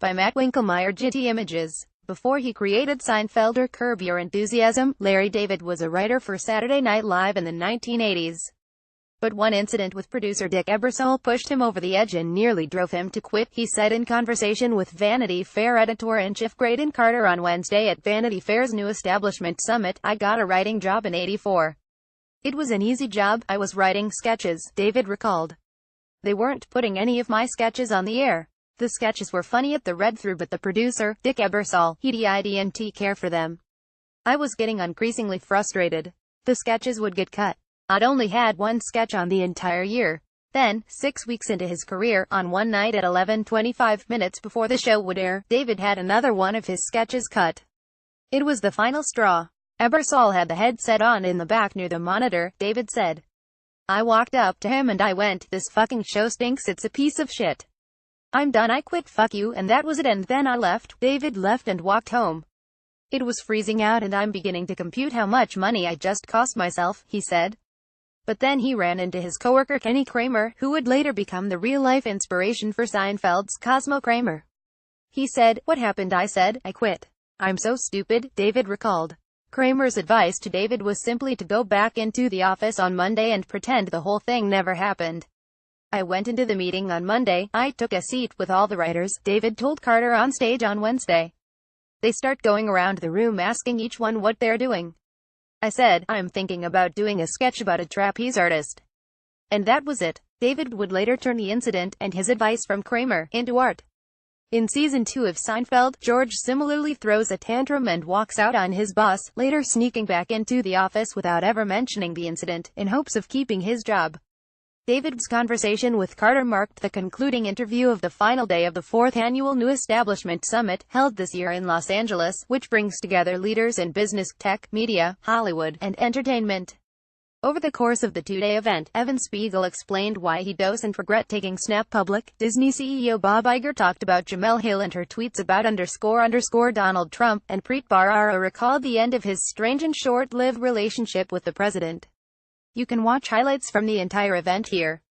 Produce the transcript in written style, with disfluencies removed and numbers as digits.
by Matt Winkelmeyer. Getty Images. Before he created Seinfeld or Curb Your Enthusiasm, Larry David was a writer for Saturday Night Live in the 1980s. But one incident with producer Dick Ebersol pushed him over the edge and nearly drove him to quit, he said in conversation with Vanity Fair editor-in-chief Graydon Carter on Wednesday at Vanity Fair's new establishment summit. "I got a writing job in '84. It was an easy job. I was writing sketches," David recalled. "They weren't putting any of my sketches on the air. The sketches were funny at the read-through, but the producer, Dick Ebersol, he didn't care for them. I was getting increasingly frustrated. The sketches would get cut. I'd only had one sketch on the entire year." Then, 6 weeks into his career, on one night at 11:25 minutes before the show would air, David had another one of his sketches cut. It was the final straw. Ebersol had the headset on in the back near the monitor, David said. "I walked up to him and I went, 'This fucking show stinks, it's a piece of shit. I'm done, I quit, fuck you,' and that was it, and then I left." David left and walked home. "It was freezing out and I'm beginning to compute how much money I just cost myself," he said. But then he ran into his coworker Kenny Kramer, who would later become the real-life inspiration for Seinfeld's Cosmo Kramer. He said, "What happened?" "I said, I quit. I'm so stupid," David recalled. Kramer's advice to David was simply to go back into the office on Monday and pretend the whole thing never happened. "I went into the meeting on Monday, I took a seat with all the writers," David told Carter on stage on Wednesday. "They start going around the room asking each one what they're doing. I said, I'm thinking about doing a sketch about a trapeze artist. And that was it." David would later turn the incident, and his advice from Kramer, into art. In season 2 of Seinfeld, George similarly throws a tantrum and walks out on his boss, later sneaking back into the office without ever mentioning the incident, in hopes of keeping his job. David's conversation with Carter marked the concluding interview of the final day of the 4th annual New Establishment Summit, held this year in Los Angeles, which brings together leaders in business, tech, media, Hollywood, and entertainment. Over the course of the two-day event, Evan Spiegel explained why he doesn't regret taking Snap public. Disney CEO Bob Iger talked about Jemele Hill and her tweets about _Donald Trump, and Preet Bharara recalled the end of his strange and short-lived relationship with the president. You can watch highlights from the entire event here.